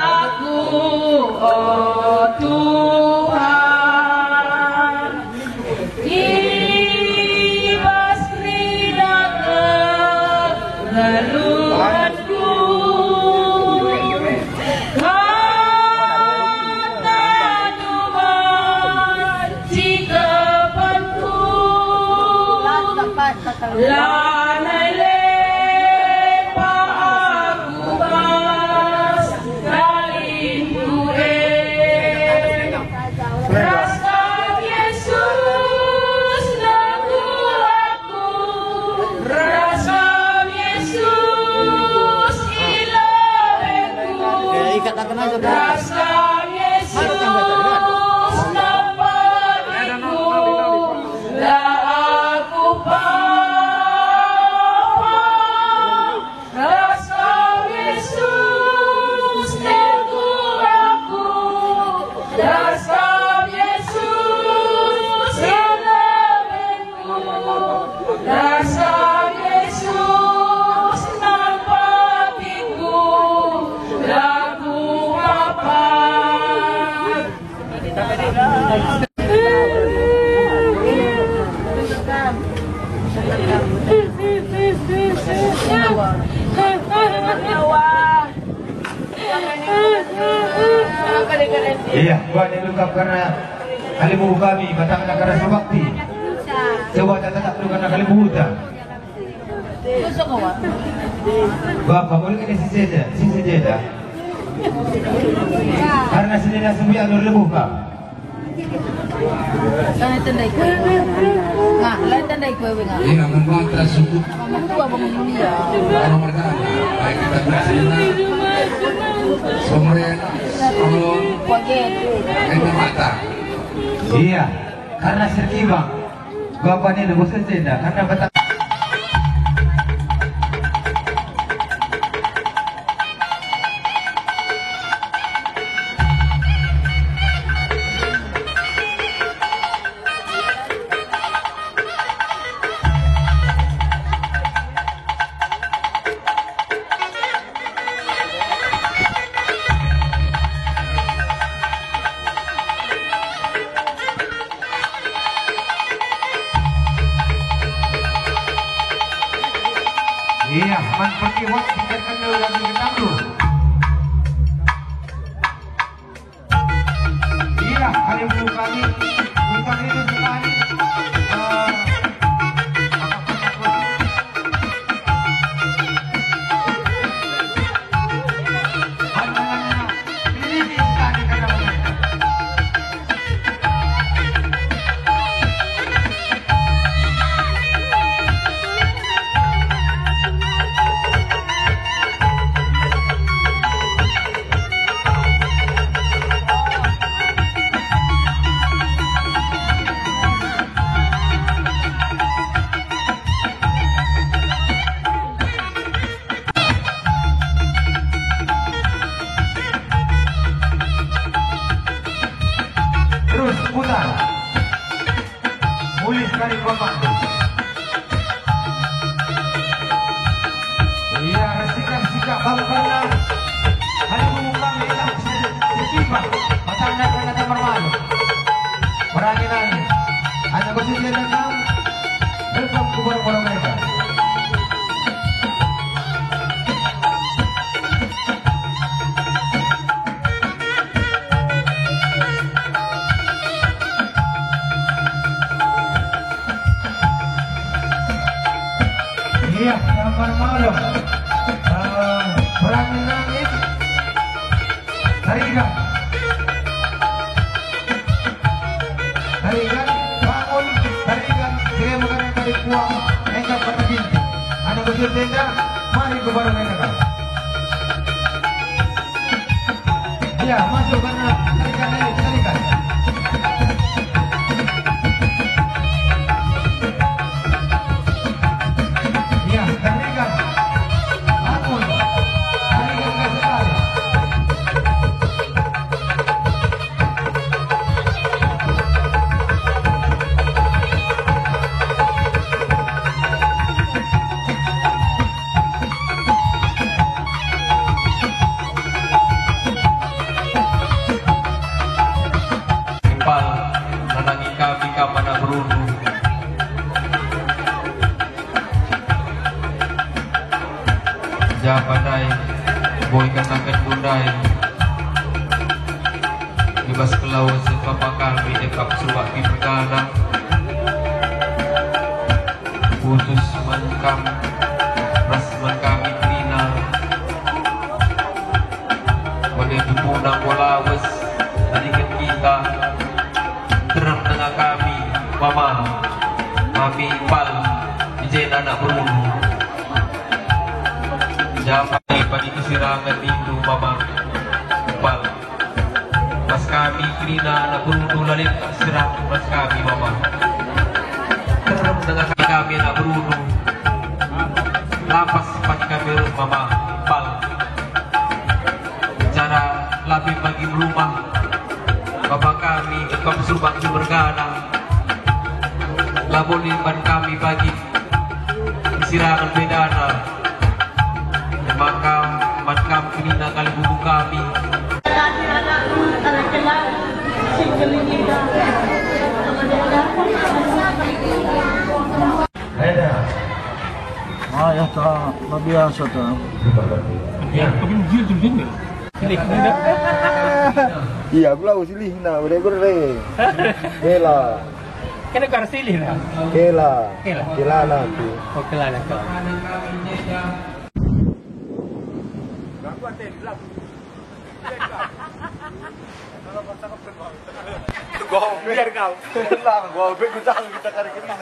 aku, oh Tuhan, dibasmi keluhanku, karena Tuhan cikapanku, lanai lepa aku bas kalinku rasa Yesus lagu aku, rasa Yesus ilaheku, rasa Yesus nampakku, lah aku paham, rasa Yesus teguh aku, rasa Yesus ilaheku, rasa Yesus nampakku, lagu apa? Iya, buat yang luka karena kalimu kami, batang anak karena sabakti. Coba tak lu karena kalimu hutan. Bapak boleh kena sisi jeda. Karena sini sembilan nur lebuh kak. Lain tandai kue. Ngah, lain tandai kue ngah. Ini akan mantra suku. Kamu tua bangun dunia. Kalau mereka baik kita bersama. Somrena, Amlon, ini mata. Iya, karena serkibang. Bapaknya lebih sejeda karena batang. Iya, man pergi waktu kita kenal lagi kita dulu. Iya, kali belum kami bukan itu sekali. Putar, mulai sekali bapak. Iya, rasikan sikap karena hari mengumumkan hitam setiap pasangnya karena tempat malu. Peranginan, hanya posisi datang, welcome kepada mereka. Iya, selamat malam. Berani nangis, tarikan, bangun, tarikan, saya mengenai tarik kuah, engkau kata binti. Anak besar tenda, mari kepada mereka. Iya, masuk karena tarikan. Iya, tarikan, bangun, tarikan makam anak berundu. Japadai boy kanakan bundai bebas kelauan sepapa kami dekap suwaki pergana putus mankam rasman kami trina pada tupunang walawes tadikan kita terang tengah kami mama mami pal ijen anak berundu Japai pada kesirangan itu mama pal pas kami krina anak berundu lalit serang pas kami mama terang tengah kami anak berundu lapas pada kami mama pal cara lebih bagi rumah bapak kami bekam subang bergana labonin ban kami bagi kesirangan bedana makam krina kali bubu kami Ada. Ya tak, biasa tak. Iya, aku lau silih na, bere. Kela. Kena kau silih na. Kela na tu. Oh, kelana kau. Biar kau. Lah, gua ubek kita cari kena.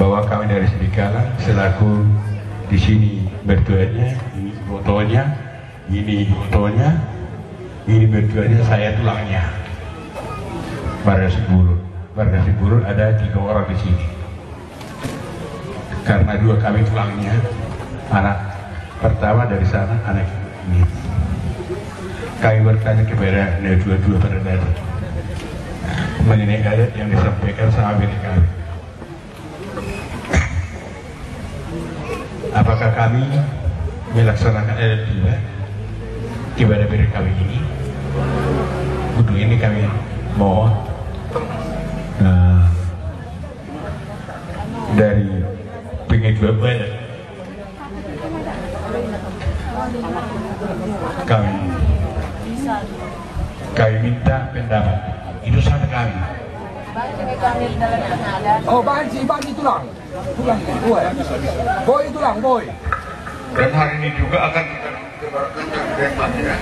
Bahwa kami dari Serikala selaku di sini mertuanya, ini fotonya, ini fotonya, ini mertuanya, saya tulangnya. Warga Siburun ada 3 orang di sini. Karena 2 kami tulangnya, anak pertama dari sana, anak ini. Kami bertanya kepada dua-dua pada datang mengenai ayat yang disampaikan sama bini kami. Apakah kami melaksanakan ayat 2 kepada bini kami ini? Untuk ini kami mohon dari pengejual badan kami minta pendapat. Itu satu kami. Oh, banci tulang. Boy tulang, boy. Dan hari ini juga akan kita sebarkan ya.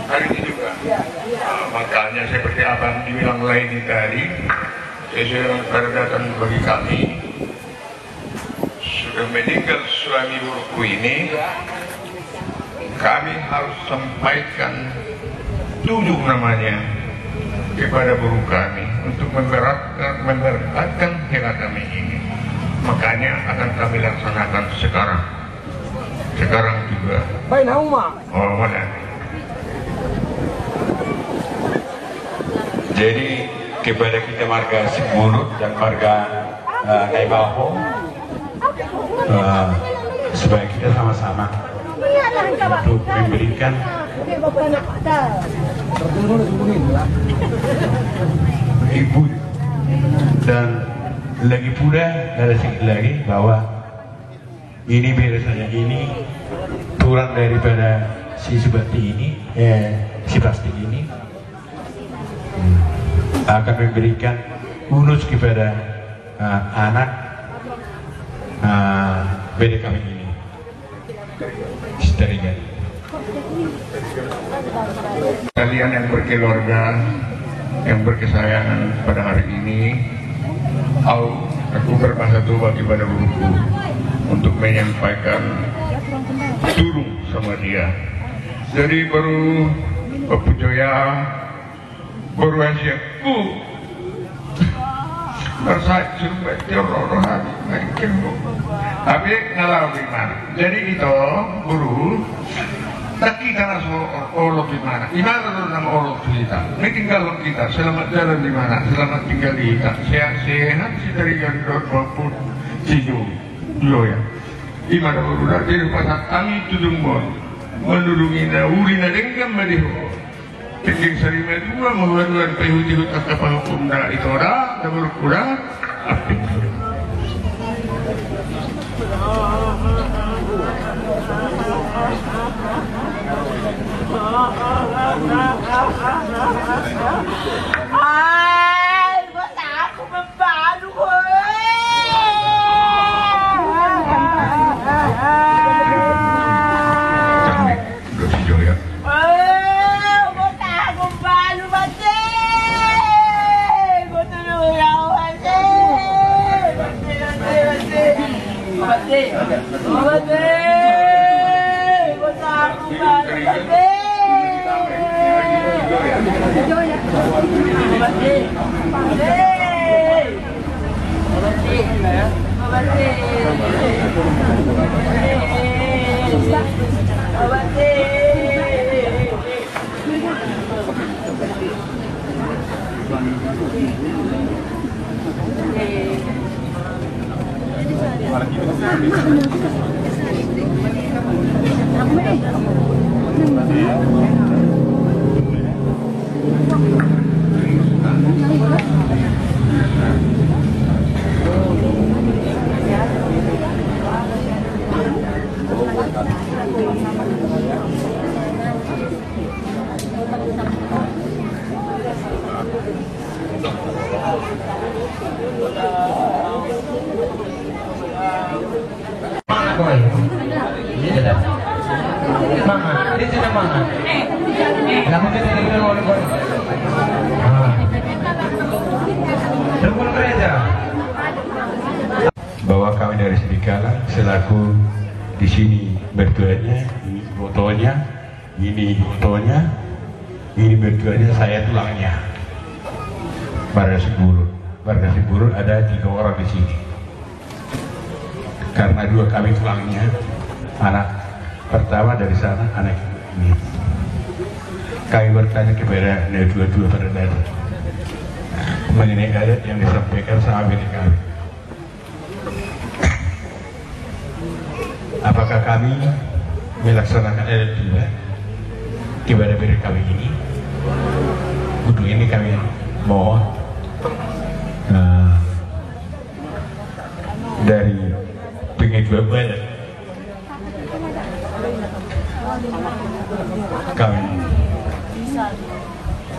Hari ini juga. Makanya seperti apa yang dibilang Laini tadi, sesuai pada datang bagi kami sudah meninggal suami buruku ini, kami harus sampaikan 7 namanya kepada buruh kami untuk memberatkan hera kami ini. Makanya akan kami laksanakan sekarang juga. Baik, nama. Oh, mana? Jadi kepada kita marga Simbulut dan marga Kaibaho, supaya kita sama-sama untuk memberikan ibu, dan lagi pula ada sedikit lagi bahwa ini biasanya ini turun daripada si Subati ini, si plastik ini akan memberikan bonus kepada anak beda kami ini. Seteringan kalian yang berkeluarga, yang berkesayangan pada hari ini, aku berpaksa tuh kepada buruku untuk menyampaikan turun sama dia. Jadi baru Pujoya baru aja bersaik sumpah teror mungkin tapi ngalah gimana. Jadi itu guru tak kita langsung Allah gimana nama Allah kita ini tinggal kita selamat jalan di mana, selamat tinggal di kita sehat si dari Gandor maupun Cijo ya gimana guru dari pasal kami tudung bon menudungi urina dengkam madiho tinggi sarima dua mengeluarkan pehut-hut kapal hukum dah itu dah berkurang api. Ay, basta ako mabalo ko Cantik, udah si Joya. basta ako mabalo bate basta nulaw bate basta ako mabalo bate Bahwa kami dari Sedikala selaku di sini mertuanya, ini fotonya, ini fotonya, ini mertuanya, saya tulangnya. Warga Simburut ada 3 orang di sini. Karena 2 kami tulangnya, anak pertama dari sana, anak ini. Kami bertanya kepada dua-dua pada datang mengenai ayat yang disampaikan sama kami. Apakah kami melaksanakan ayat 2 kepada diri kami ini? Untuk ini kami mohon dari pengejual badan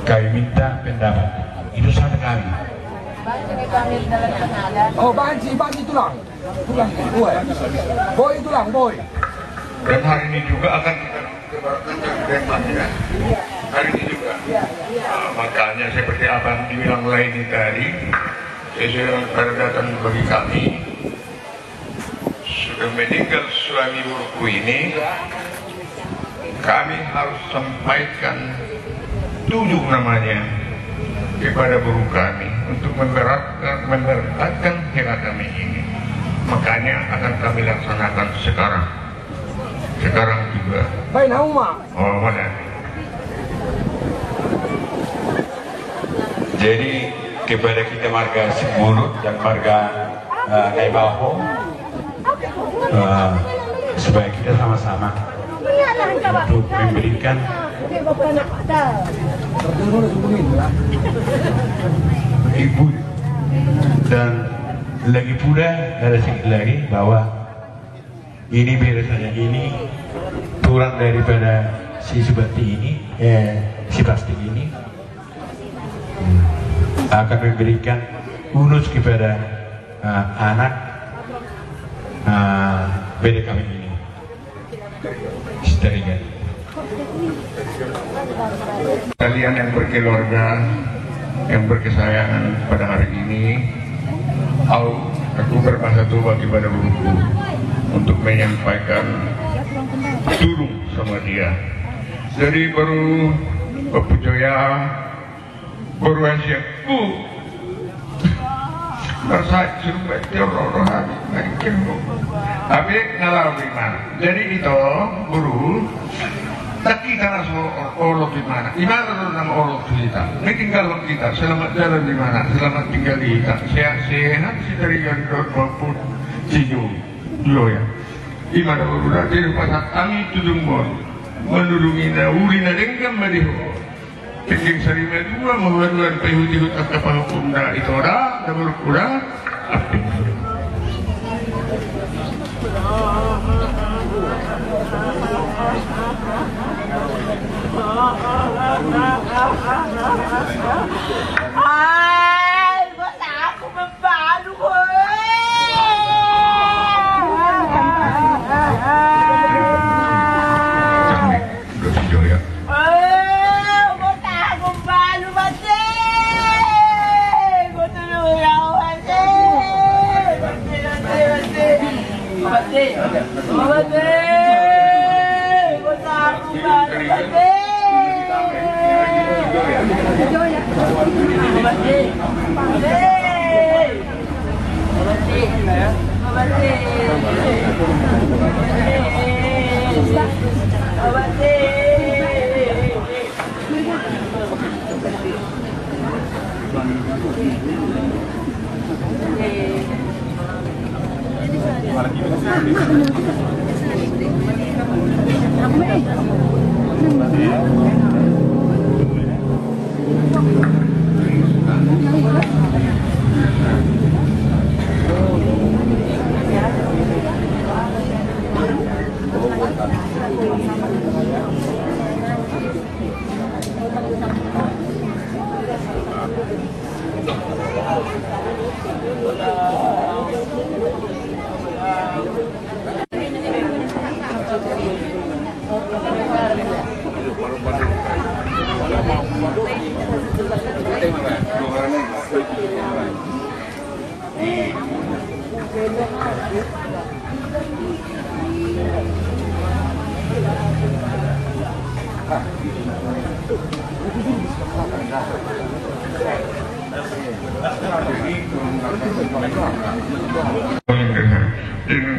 kami minta pendapat. Itu saja kami. Oh, banci tulang. Boy tulang, boy. Dan hari ini juga akan kita debat ya. Hari ini juga. Makanya seperti apa yang dibilang lain tadi, sesuai pada datang bagi kami sudah meninggal suami buruku ini, kami harus sampaikan 7 namanya kepada buruh kami untuk memberatkan hera kami ini. Makanya akan kami laksanakan sekarang juga. Baik, Nauma. Oh, mana? Jadi kepada kita marga Sibulut dan marga Naibaho, supaya kita sama-sama untuk memberikan ibu, dan lagi pula ada sedikit lagi bahwa ini biasanya ini turun daripada si Subati ini, si Pasti ini akan memberikan bonus kepada anak beda kami ini. Seteringan. Kalian yang berkeluarga, yang berkesayangan pada hari ini, aku berbahasa tua kepada buruku untuk menyampaikan turun sama dia. Jadi baru Bapak Joya baru aja bersaing suruh baca roh-rohan mungkin tapi ngalah gimana. Jadi itu guru tak kita langsung Allah gimana nama Allah kita ini tinggal kita selamat jalan di mana, selamat tinggal di kita, sehat si dari gandor maupun cijo dulu ya gimana guru dari pasat kami tudung bon menudungi nauli nadengkan madiho Kencing sarima dua mahuan pehut-hut akapa hukum dah itu dah berkurang aktif. Ay, wala ako mabalo ko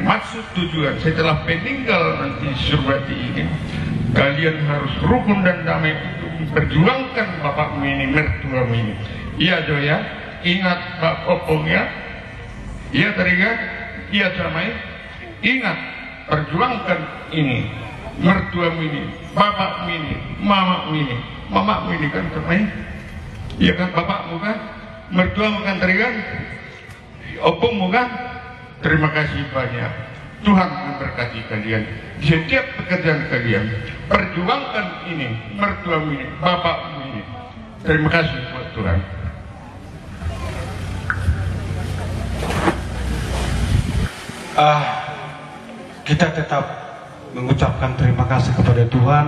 Maksud tujuan setelah meninggal nanti Surbati ini, kalian harus rukun dan damai untuk memperjuangkan bapakmu ini, mertuamu ini. Iya Joya, ingat Pak Opong ya. Iya Tariga, iya Camai, ingat perjuangkan ini, mertuamu ini, bapakmu ini, mamamu ini kan Camai. Iya kan bapakmu kan, mertuamu kan Tariga, Opongmu kan. Terima kasih banyak. Tuhan memberkati kalian di setiap pekerjaan kalian. Perjuangkan ini, mertuamu ini, bapakmu ini. Terima kasih buat Tuhan. Kita tetap mengucapkan terima kasih kepada Tuhan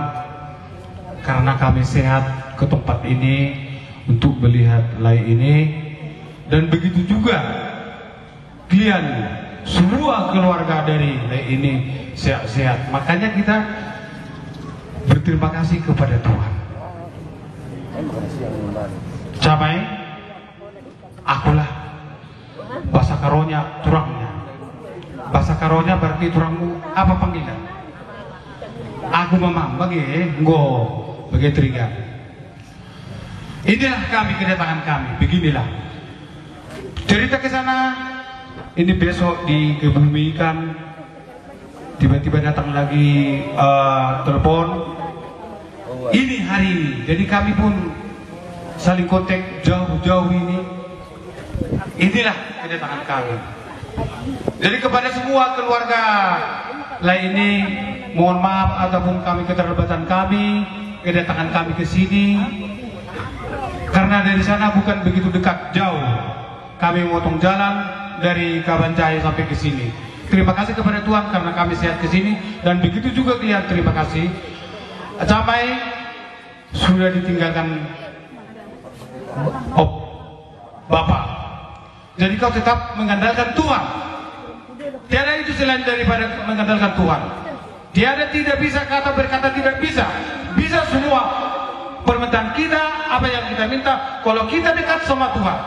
karena kami sehat ke tempat ini untuk melihat live ini, dan begitu juga kalian semua keluarga dari live ini sehat-sehat. Makanya kita berterima kasih kepada Tuhan. Camai, akulah bahasa karonya turangnya. Bahasa karonya berarti turangmu apa panggilan? Aku memang bagi teriga. Inilah kami, kedatangan kami. Beginilah cerita ke sana. Ini besok dikebumikan, tiba-tiba datang lagi telepon. Ini hari ini, jadi kami pun saling kontak jauh-jauh ini. Inilah kedatangan kami. Jadi kepada semua keluarga lain ini, mohon maaf ataupun kami keterlibatan kami, kedatangan kami ke sini karena dari sana bukan begitu dekat, jauh. Kami memotong jalan dari Kabancai sampai ke sini. Terima kasih kepada Tuhan karena kami sehat ke sini, dan begitu juga kalian terima kasih. Sampai sudah ditinggalkan Bapak. Jadi kau tetap mengandalkan Tuhan. Tiada itu selain daripada mengandalkan Tuhan. Tiada tidak bisa kata berkata tidak bisa. Bisa semua permintaan kita, apa yang kita minta, kalau kita dekat sama Tuhan.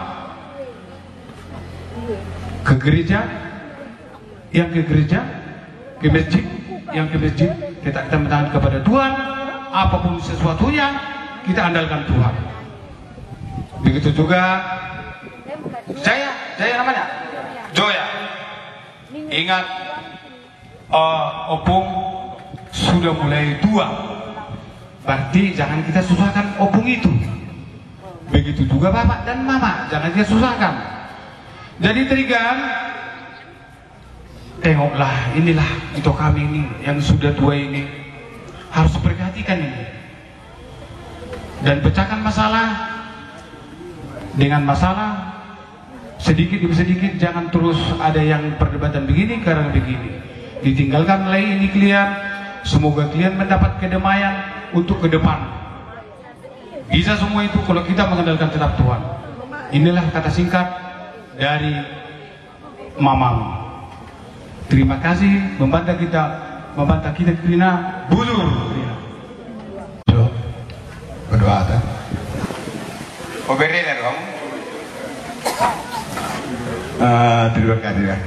Ke gereja, yang ke gereja, ke masjid, yang ke masjid, kita minta kepada Tuhan. Apapun sesuatunya, kita andalkan Tuhan. Begitu juga Jaya namanya, Joya. Ingat, opung sudah mulai tua, berarti jangan kita susahkan opung itu. Begitu juga bapak dan mama, jangan kita susahkan. Jadi Trigan, tengoklah, inilah itu kami ini yang sudah tua ini harus perhatikan ini, dan pecahkan masalah dengan masalah. Sedikit demi sedikit, jangan terus ada yang perdebatan begini karena begini. Ditinggalkan mulai ini kalian. Semoga kalian mendapat kedamaian untuk ke depan. Bisa semua itu kalau kita mengandalkan tetap Tuhan. Inilah kata singkat dari Mamang. Terima kasih membantah kita Krina Bulur. Berdoa tak? Oberin dong. Terima kasih ya.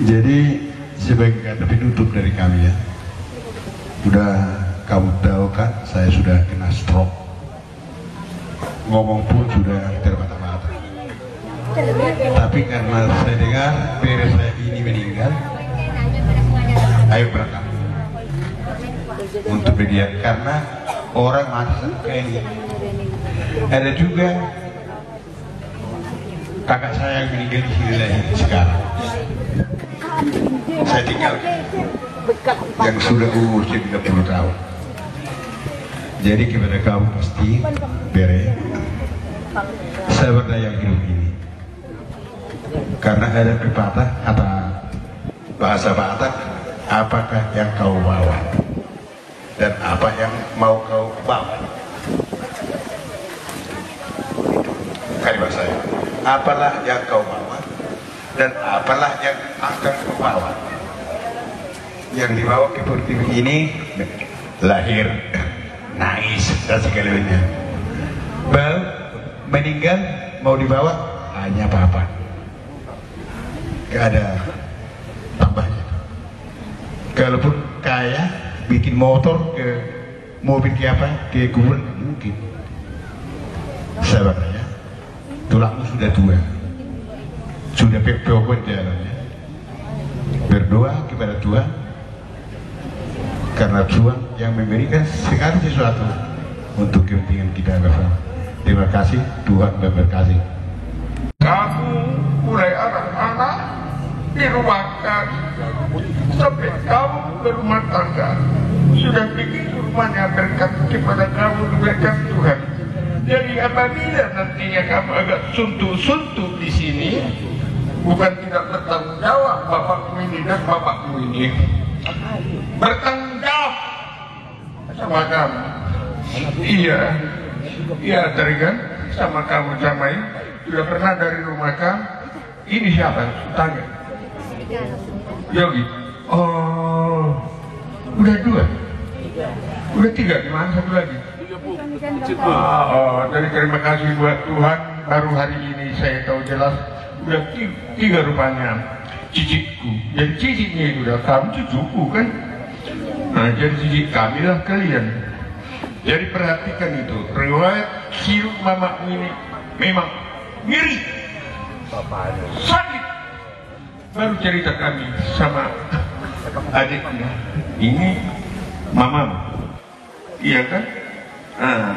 Jadi sebagai kata penutup dari kami ya, udah kamu tahu kan, saya sudah kena stroke, ngomong pun sudah terbata-bata. Tapi karena saya dengar beres saya ini meninggal, ayo berangkat untuk media, karena orang mati kayak ini. Ada juga kakak saya yang meninggal di sini lahir sekarang. Saya tinggal yang sudah umur 30 tahun. Jadi kepada kamu pasti bere saya berdaya hidup ini. Karena ada pepatah atau bahasa Batak, apakah yang kau bawa dan apa yang mau kau bawa. Kalimat saya, apalah yang kau bawa dan apalah yang akan kau bawa. Yang dibawa ke pertiwi ini lahir, nangis dan segalanya. Meninggal mau dibawa hanya apa-apa, gak ada tambahnya. Kalaupun kaya bikin motor ke mobil ke apa ke kuburan mungkin. Sahabatnya tulangmu sudah tua, sudah pepekon jalannya. Berdoa kepada Tuhan, karena Tuhan yang memberikan segala sesuatu untuk kepentingan kita bersama. Terima kasih, Tuhan memberkati. Kamu mulai anak-anak dirumahkan sampai kamu berumah tangga, sudah bikin rumahnya berkat kepada kamu berkat Tuhan. Jadi apabila nantinya kamu agak suntuk-suntuk di sini, bukan tidak bertanggung jawab bapakmu ini dan bapakmu ini, bertanggung jawab sama kamu. Iya, iya teringat sama kamu sama ini. Sudah pernah dari rumah kamu? Ini siapa? Tanya. Yogi. Oh, udah 2, udah 3. Gimana satu lagi? Jadi terima kasih buat Tuhan. Baru hari ini saya tahu jelas udah 3 rupanya cicitku. Jadi cicitnya itu udah kamu cucuku kan. Nah jadi cicit kami lah kalian. Jadi perhatikan itu riwayat sirup mama ini memang mirip sakit. Baru cerita kami sama adiknya, ini mamamu, iya kan? Nah,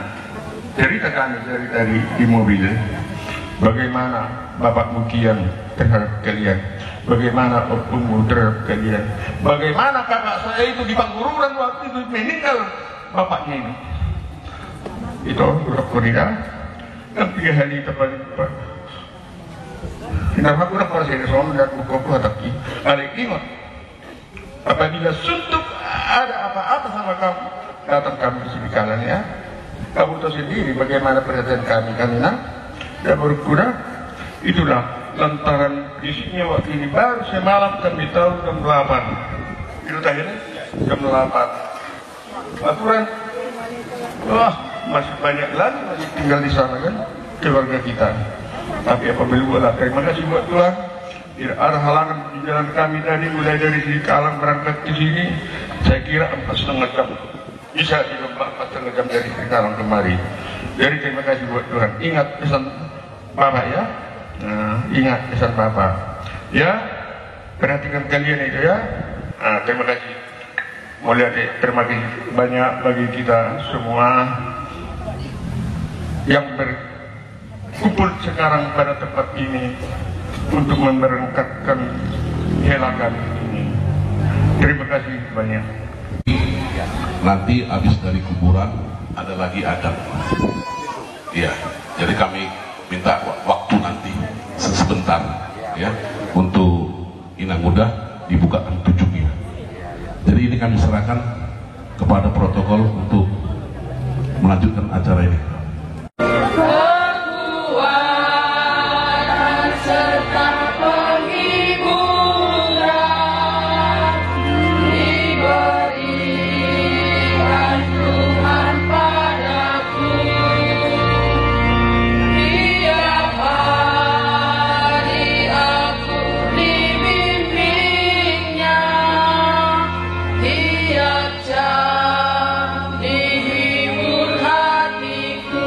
cerita kami dari tadi di mobil, bagaimana bapakmu kian terhadap kalian, bagaimana opungmu terhadap kalian, bagaimana kakak saya itu di Panggururan waktu itu meninggal bapaknya ini. Itu udah kuliah, dan 3 hari terbalik. Kenapa kurang persen soal dan buku hataki balik ingat. Apabila suntuk ada apa-apa sama kamu, datang kami di sini kalian ya. Kamu tahu sendiri bagaimana perhatian kami nak dan berkurang. Itulah lantaran di sini waktu ini baru semalam kami tahu jam 8. Itu tadi jam 8. Aturan, wah masih banyak lagi masih tinggal di sana kan keluarga kita. Tapi apabila buatlah terima kasih buat Tuhan, tidak ada halangan di jalan kami tadi mulai dari sini Kalang berangkat ke sini. Saya kira 4,5 jam bisa dilompat 4,5 jam dari Kalang kemari. Jadi terima kasih buat Tuhan. Ingat pesan Bapak ya. Nah, ingat pesan Bapak. Ya, perhatikan kalian itu ya. Nah, terima kasih. Mulia terima kasih banyak bagi kita semua yang berkumpul sekarang pada tempat ini untuk memberangkatkan helakan ini. Terima kasih banyak. Nanti habis dari kuburan ada lagi adat. Iya, jadi kami minta waktu nanti sebentar ya untuk Inang Muda dibukakan tujuhnya. Jadi ini kami serahkan kepada protokol untuk melanjutkan acara ini. Tiap jam dihibur hatiku.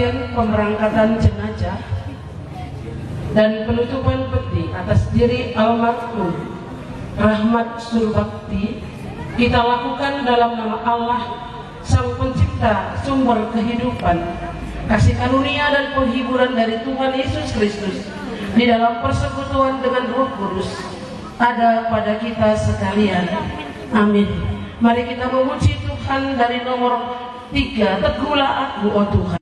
rangkaian pemberangkatan jenazah dan penutupan peti atas diri almarhum Rahmat Surbakti kita lakukan dalam nama Allah, Sang Pencipta, sumber kehidupan, kasih karunia dan penghiburan dari Tuhan Yesus Kristus di dalam persekutuan dengan Roh Kudus ada pada kita sekalian. Amin. Mari kita memuji Tuhan dari nomor 3. Teguhlah aku, oh Tuhan.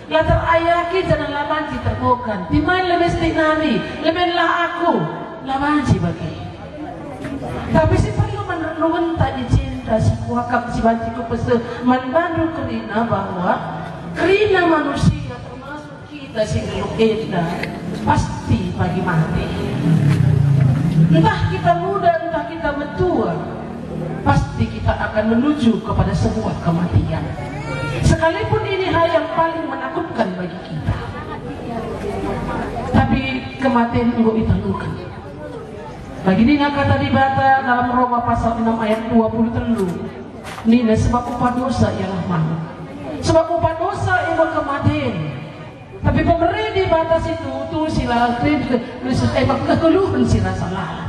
Latar ayaki jangan labanci terbukan. Timan lemestik nari, lemenlah aku labanci bagi. Tapi si perlu menurun tak dicinta si kuakap si banciku pesu manbandu kerina bahwa kerina manusia termasuk kita si geluk eda pasti bagi mati. Entah kita muda entah kita mentua, pasti kita akan menuju kepada sebuah kematian. Sekalipun ini hal yang paling menakutkan bagi kita, tapi kematian enggak ditangguhkan. Begini kata di Bata dalam Roma pasal 6 ayat 23. Nina sebab upah dosa ialah maut. Sebab upah dosa ialah kematian. Tapi pemberi di batas itu tuh sila Kristus kekeluhan sila salah.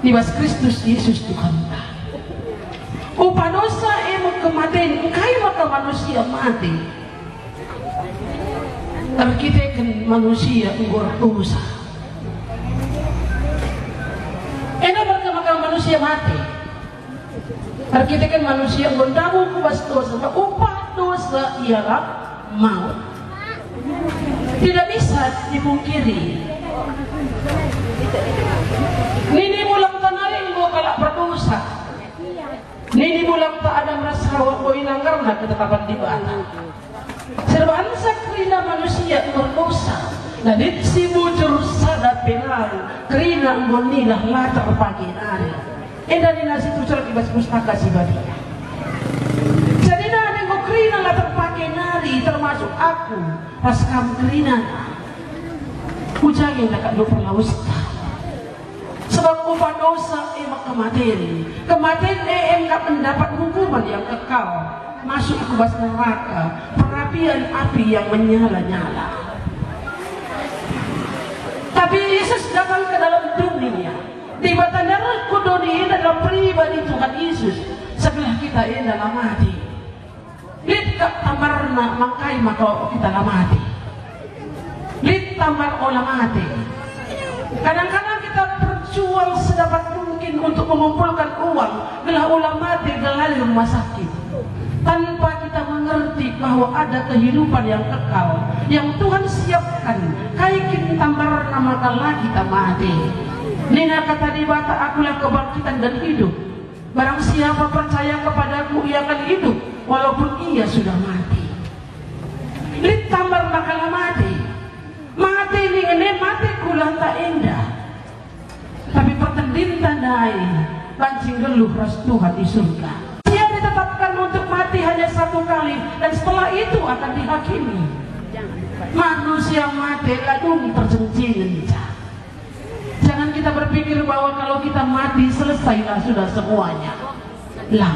Di bas Kristus Yesus Tuhan. Upah dosa emang kematian, kai maka manusia mati. Tapi kita kan manusia enggor dosa. Enak maka manusia mati. Tapi kita kan manusia enggor dabu kubas dosa. Upah dosa ialah maut. Tidak bisa dipungkiri. Nini mulang tanari enggor kalak berdosa. Nini mulang tak ada merasa waktu hilang karena ketetapan di bawah. Serbansa kerina manusia berdosa dan si bujur sadat penal kerina ngonilah latar pagi hari. Dari nasi tucal di bas pustaka si badia. Jadi nani kau kerina latar pagi hari termasuk aku pas kamu kerina. Ujangin dekat lupa lausta. Sebab upah dosa emak kematian. Kematian enggak mendapat hukuman yang kekal, masuk ke bas neraka, perapian api yang menyala-nyala. Tapi Yesus datang ke dalam dunia. Di batandara kudoni dalam pribadi Tuhan Yesus. Sebelah kita ini dalam mati. Lid tamarna makai maka kita mati. Lid tamar olah mati. Kadang-kadang kita berjuang sedapat mungkin untuk mengumpulkan uang gelah ulang mati gelah rumah sakit tanpa kita mengerti bahwa ada kehidupan yang kekal yang Tuhan siapkan. Kaikin tamar nama lagi kita mati. Nina kata di Bata, akulah kebangkitan dan hidup. Barang siapa percaya kepadaku ia akan hidup walaupun ia sudah mati. Lit tamar makalah mati. Mati ini mati kulang tak indah. Tapi pertendin tandai pancing geluh ras Tuhan di surga. Dia ditetapkan untuk mati hanya satu kali dan setelah itu akan dihakimi. Manusia mati ladung terjengjing. Jangan kita berpikir bahwa kalau kita mati selesailah sudah semuanya. Lah,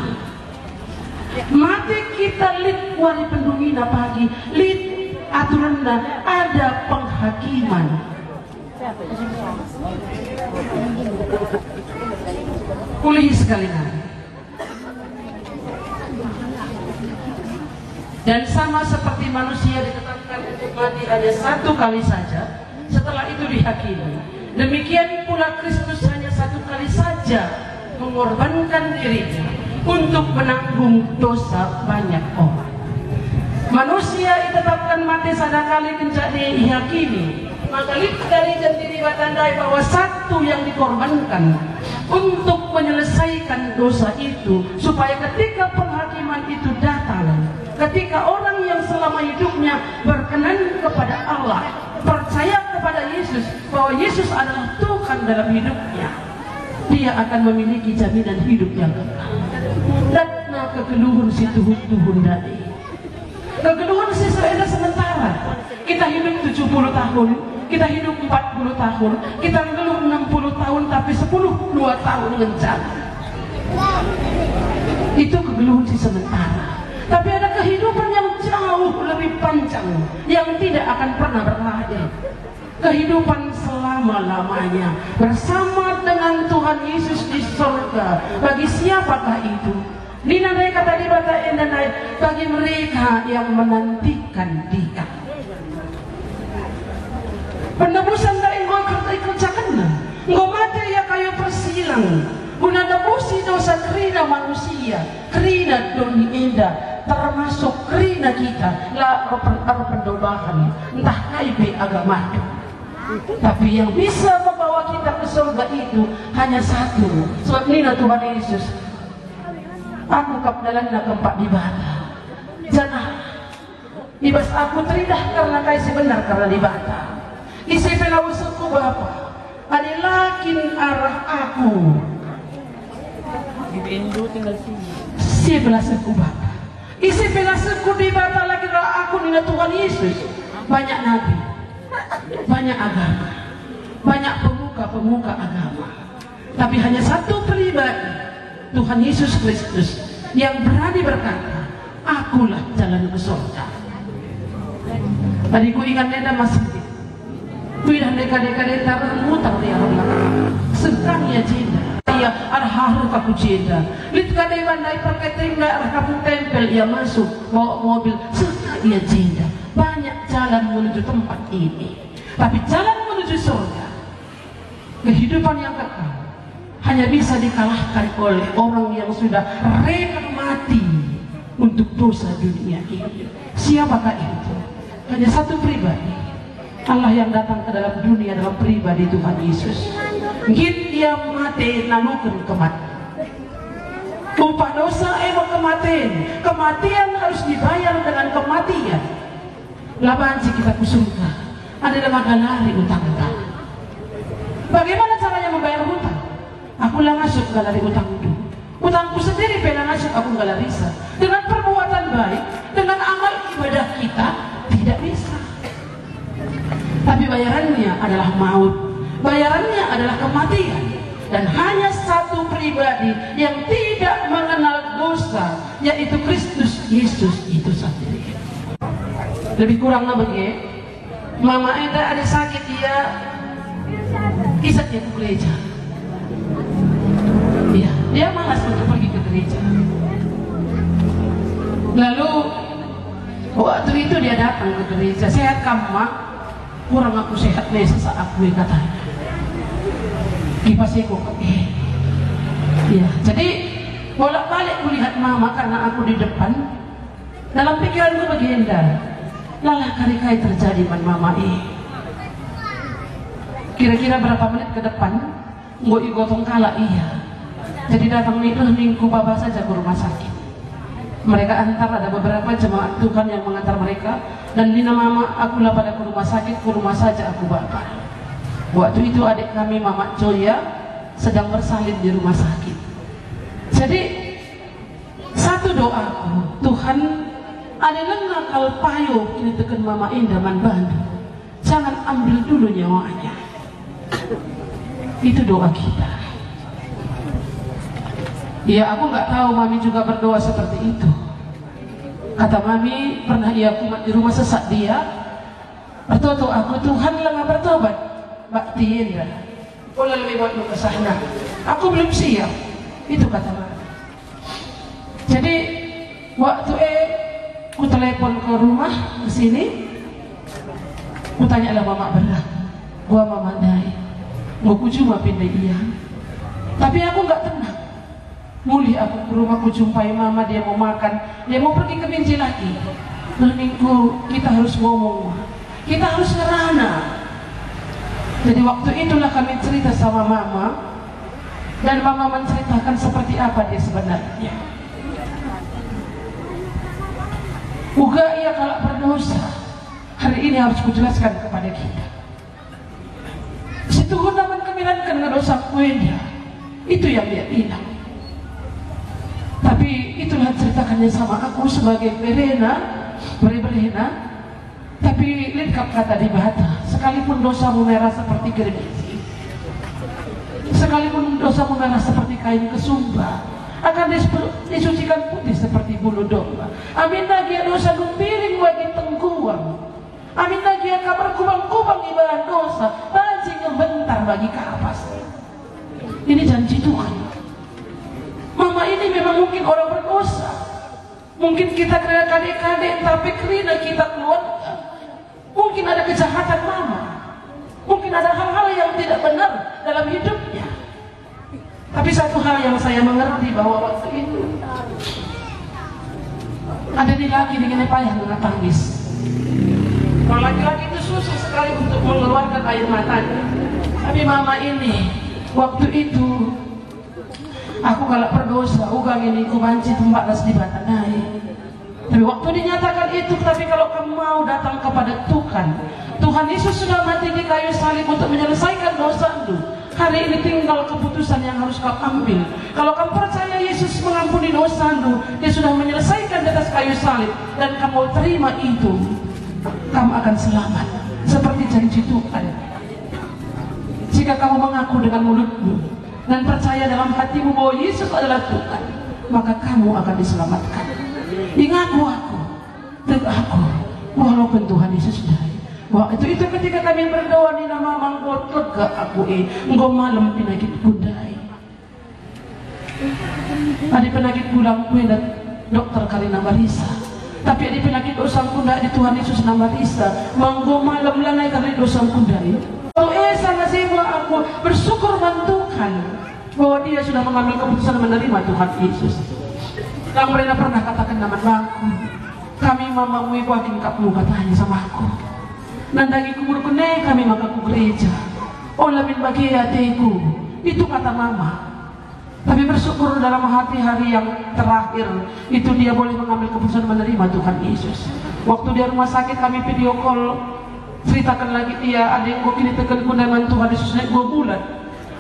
mati kita lid wari pendungina pagi, lid aturan ada penghakiman. Pulih sekalian. Dan sama seperti manusia ditetapkan untuk mati hanya satu kali saja, setelah itu dihakimi. Demikian pula Kristus hanya satu kali saja mengorbankan dirinya untuk menanggung dosa banyak orang. Manusia ditetapkan mati sadakali kencak dihakimi. Maka lihat dari diri batandai bahwa satu yang dikorbankan untuk menyelesaikan dosa itu, supaya ketika penghakiman itu datang, ketika orang yang selama hidupnya berkenan kepada Allah, percaya kepada Yesus, bahwa Yesus adalah Tuhan dalam hidupnya, dia akan memiliki jaminan hidup yang kekal. Dan kegeluhun si tuhun dari kegeluhun si sementara. Kita hidup 70 tahun, kita hidup 40 tahun, kita ngeluh 60 tahun, tapi 2 tahun ngejar. Itu kegeluhan si sementara. Tapi ada kehidupan yang jauh lebih panjang, yang tidak akan pernah berakhir. Kehidupan selama-lamanya bersama dengan Tuhan Yesus di surga. Bagi siapakah itu? Nina mereka tadi bata endanai, bagi mereka yang menantikan Dia. Penebusan dari engkau kerjakan, engkau mati ya kayu persilang, guna nebusi dosa kerina manusia, kerina doni enda, termasuk kerina kita, lah pendobahan, entah kaibe agama. Tapi yang bisa membawa kita ke surga itu hanya satu. Sebab nina Tuhan Yesus, aku kapdalan na keempat di bata. Jangan ibas aku teridah karena kai sebenar karena di bata. Isi pelawusuku Bapa, adilakin arah aku. Ibu tinggal sini. Si belasuku Bapa. Isi pelasuku di bata lagi aku nina Tuhan Yesus. Banyak nabi, banyak agama, banyak pemuka agama. Tapi hanya satu pribadi, Tuhan Yesus Kristus, yang berani berkata, akulah jalan ke surga. Tadi ku ingat neda masih Kuidah deka-deka mutar dia orang sedang ya jeda ya arharu kaku jeda lit kadewan naik pakai tenda arharu tempel ia masuk bawa mobil sedang ia jeda. Banyak jalan menuju tempat ini, tapi jalan menuju surga, kehidupan yang kekal, hanya bisa dikalahkan oleh orang yang sudah rela mati untuk dosa dunia ini. Siapakah itu? Hanya satu pribadi, Allah yang datang ke dalam dunia dalam pribadi Tuhan Yesus. Git dia mati nalukan kematian. Upah dosa emang kematian. Kematian harus dibayar dengan kematian. Laban kita kusurga ada lembaga lari utang-utang. Bagaimana caranya membayar hutang? Aku lah ngasuk galari utang itu. Utangku sendiri pernah ngasuk aku galarisa. Dengan perbuatan baik, dengan amal ibadah kita tidak bisa. Tapi bayarannya adalah maut, bayarannya adalah kematian. Dan hanya satu pribadi yang tidak mengenal dosa, yaitu Kristus Yesus itu sendiri. Lebih kurangnya begini, Mama Eda ada sakit, dia ke gereja. Dia malas untuk pergi ke gereja. Lalu waktu itu dia datang ke gereja, sehat kamu Mak? Kurang aku sehat nih sesak aku katanya. Kipas aku ya. Jadi bolak-balik kulihat Mama karena aku di depan. Dalam pikiranku begini, lalah kari-kari terjadi pan Mama ini. Kira-kira berapa menit ke depan ngoi gotong kala iya. Jadi datang ningku baba saja ke rumah sakit. Mereka antar, ada beberapa jemaat Tuhan yang mengantar mereka. Dan Nina Mama, akulah pada ke rumah sakit, ke rumah saja aku Bapak. Waktu itu adik kami Mama Joya sedang bersalin di rumah sakit. Jadi satu doaku, Tuhan ada lengah kal payo kini tekan Mama Indah man bantu. Jangan ambil dulu nyawanya. Itu doa kita. Ya, aku nggak tahu Mami juga berdoa seperti itu. Kata Mami, pernah ia kumat di rumah sesak dia. Bertoto aku, Tuhan lengah bertobat. Bakti Indah. Boleh lebih buat lu ke sana. Aku belum siap. Itu kata Mami. Jadi waktu ku telepon ke rumah ke sini, ku tanya lah Mama berat. Gua Mama Dai. Gua cuma pindah iya. Tapi aku nggak tenang. Mulih aku ke rumah, ku jumpai Mama, dia mau makan, dia mau pergi ke Binjai lagi. Minggu kita harus ngomong, kita harus ngerana. Jadi waktu itulah kami cerita sama Mama, dan Mama menceritakan seperti apa dia sebenarnya. Uga ia kalau berdosa, hari ini harus kujelaskan kepada kita. Situ gunakan kemilankan ngedosa kuenya, itu yang dia bilang. Tapi itulah ceritakannya sama aku sebagai berena. Tapi lengkap kata di bata, sekalipun dosamu merah seperti germisi, sekalipun dosamu merah seperti kain kesumba, akan disucikan putih seperti bulu domba. Amin lagi dosa gumpiring bagi tengkuang. Amin lagi kabar kubang-kubang ibadah dosa, pancing bentar bagi kapas. Ini janji Tuhan. Mama ini memang mungkin orang berdosa. Mungkin kita kena kadek-kadek, tapi kerana kita keluarga. Mungkin ada kejahatan Mama. Mungkin ada hal-hal yang tidak benar dalam hidupnya. Tapi satu hal yang saya mengerti bahwa waktu itu ada laki dengan payah dengan tangis. Kalau laki-laki itu susah sekali untuk mengeluarkan air matanya. Tapi Mama ini waktu itu, aku kalau berdosa, ugang ini ku banci tempat das di batanai. Tapi waktu dinyatakan itu, tapi kalau kamu mau datang kepada Tuhan Yesus sudah mati di kayu salib untuk menyelesaikan dosamu. Hari ini tinggal keputusan yang harus kau ambil. Kalau kamu percaya Yesus mengampuni dosamu, Dia sudah menyelesaikan di atas kayu salib, dan kamu terima itu, kamu akan selamat seperti janji Tuhan. Jika kamu mengaku dengan mulutmu dan percaya dalam hatimu bahwa Yesus adalah Tuhan, maka kamu akan diselamatkan. Ingat aku, walaupun Tuhan Yesus dari. Wah, itu ketika kami berdoa di nama mangkot lega aku engkau malam penyakit kudai. Ada penyakit pulang kue dan dokter Karina Marisa. Tapi ada penyakit dosa kudai di Tuhan Yesus nama Marisa. Manggo malam lanai karena dosa kudai. Oh sangat sibuk aku bersyukur Tuhan bahwa Dia sudah mengambil keputusan menerima Tuhan Yesus. Yang pernah katakan nama aku, kami Mama ibu akin kamu katanya sama aku. Nandagi kumur kene kami maka ku gereja. Oh lamin bagi hatiku, itu kata Mama. Tapi bersyukur dalam hari-hari yang terakhir itu dia boleh mengambil keputusan menerima Tuhan Yesus. Waktu dia rumah sakit kami video call, ceritakan lagi dia ada yang kau kini tekan kundangan Tuhan Yesus naik 2 bulan.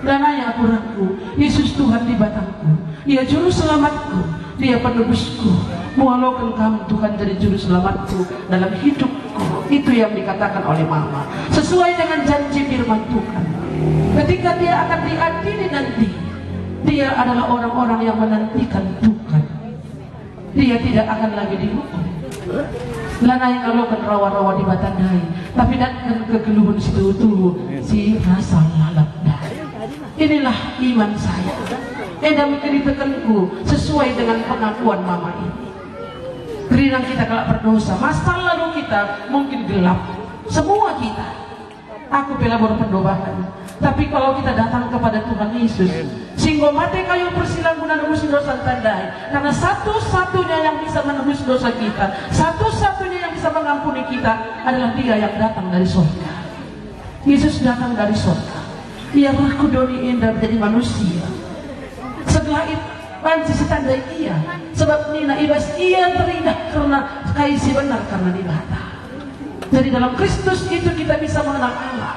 Dan ayah aku, Yesus Tuhan di batangku, Dia juru selamatku, Dia penebusku. Walaupun kamu Tuhan jadi juru selamatku dalam hidupku. Itu yang dikatakan oleh Mama, sesuai dengan janji firman Tuhan. Ketika dia akan diadili nanti, dia adalah orang-orang yang menantikan Tuhan. Dia tidak akan lagi dihukum. Lanai kalau kan rawa-rawa di batandai, tapi datang kegeluhan situ si rasa lalap dah. Inilah iman saya. Eda menjadi tekanku sesuai dengan pengakuan Mama ini. Kerana kita kalau berdosa, masa lalu kita mungkin gelap. Semua kita. Aku bela baru perdobakan. Tapi kalau kita datang kepada Tuhan Yesus, singgo mate kayu persilang guna nebus dosa tandai. Karena satu-satunya yang bisa menebus dosa kita, satu-satunya yang bisa mengampuni kita adalah Dia yang datang dari surga. Yesus datang dari surga. Ia berkudoni indah menjadi manusia. Setelah itu panci setandai ia, sebab nina ibas ia terindah karena kaisi benar karena dibata. Jadi dalam Kristus itu kita bisa mengenal Allah.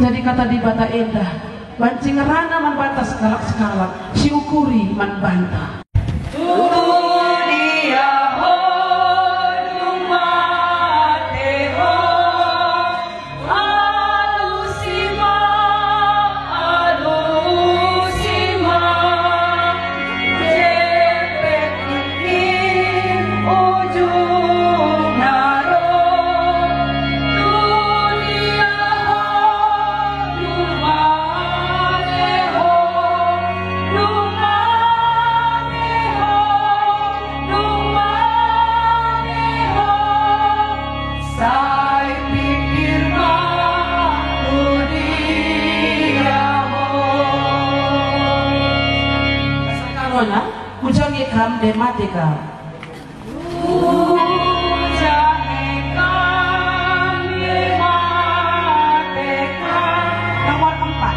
Jadi kata dibata indah, banci ngerana man bata sekalak-sekalak, si ukuri man banta. Dia Ikram Dematika. Nomor 4.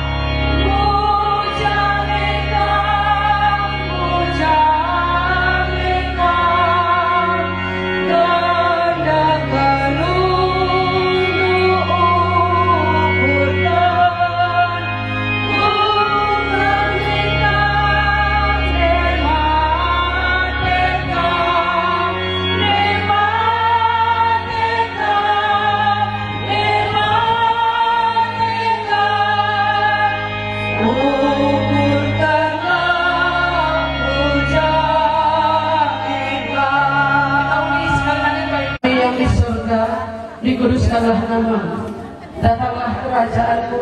Dikuduskanlah namamu, datanglah kerajaanmu,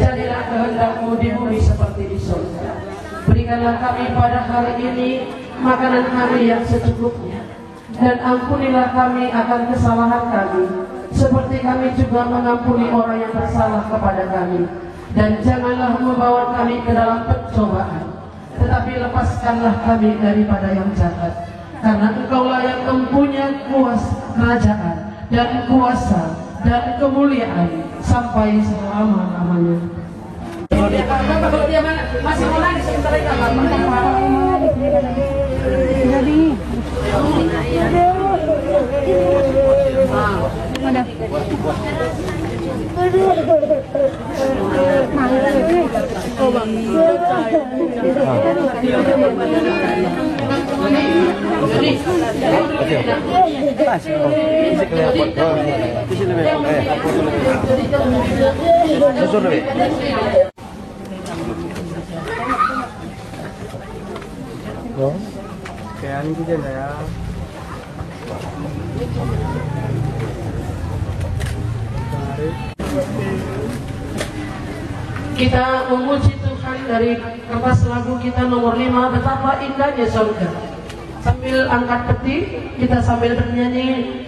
jadilah kehendakmu di bumi seperti di surga. Berikanlah kami pada hari ini makanan kami yang secukupnya, dan ampunilah kami akan kesalahan kami, seperti kami juga mengampuni orang yang bersalah kepada kami. Dan janganlah membawa kami ke dalam pencobaan, tetapi lepaskanlah kami daripada yang jahat, karena Engkaulah yang mempunyai kerajaan dan kuasa dan kemuliaan sampai selama-lamanya. Kalau dia masih mau nangis, sebentar lagi Kayak ini juga ya. Kita memuji Tuhan dari kertas lagu kita nomor 5, betapa indahnya surga. Sambil angkat peti, kita sambil bernyanyi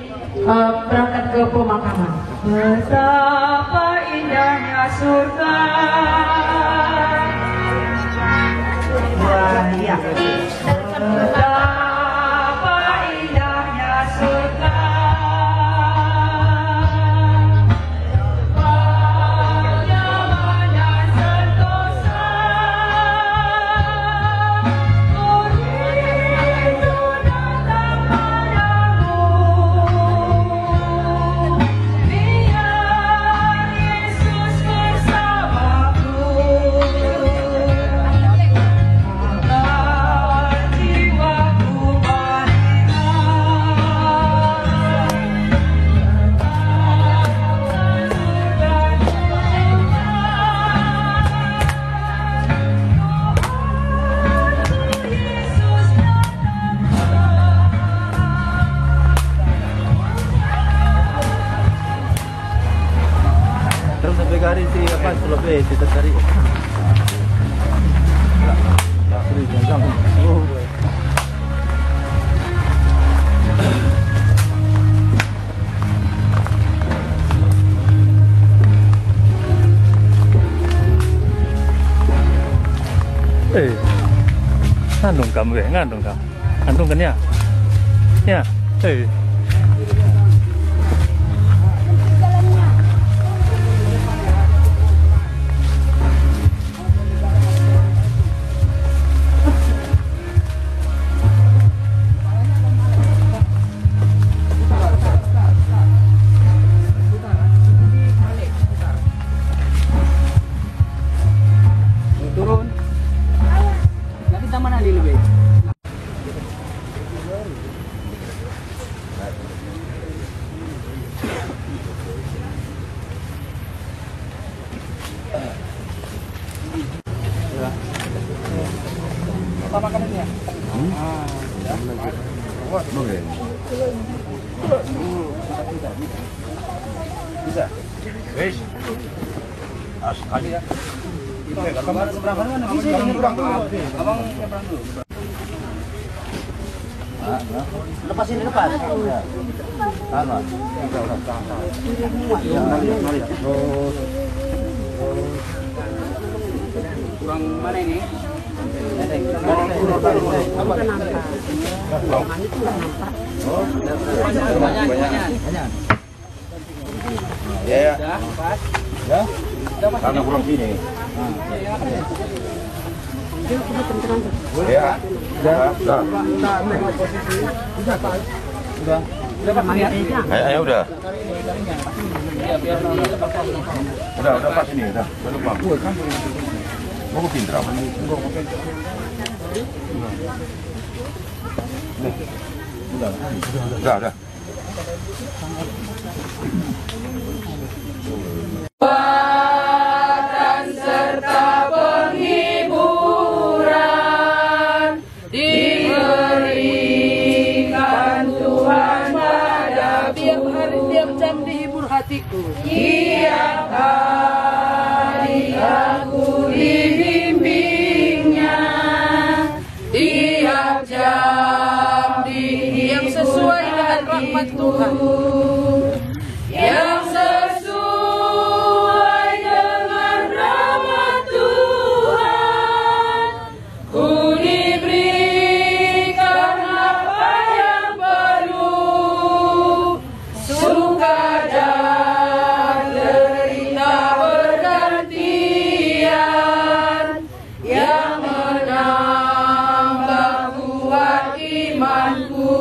berangkat ke pemakaman. Betapa indahnya surga. Wah, iya. Betapa indahnya surga. Cari si apa selebih kita cari. Ngandung kamu ya, ngandung kamu, ngandung kan ya, ya, Turun. Lagi taman Ali lebih. Apa makanannya? Bisa. Wes. Sekali ya. Abang seberang mana? Bisa nyebrang dulu. Abang nyebrang dulu. Lepas ini lepas. Udah. Kurang mana ini? Ya. Karena kurang sini. Ya. Ayo udah. Udah pas ini, udah. Lupa. Mau pinter apa? Udah. Serta penghiburan diberikan Tuhan pada tiap hari, tiap jam dihibur hatiku. Tiap hari aku dibimbingnya, tiap jam yang sesuai dengan rahmat Tuhan. Yang sesuai dengan rahmat Tuhan, ku diberikan apa yang perlu, suka dan derita bergantian, yang menambah kuat imanku.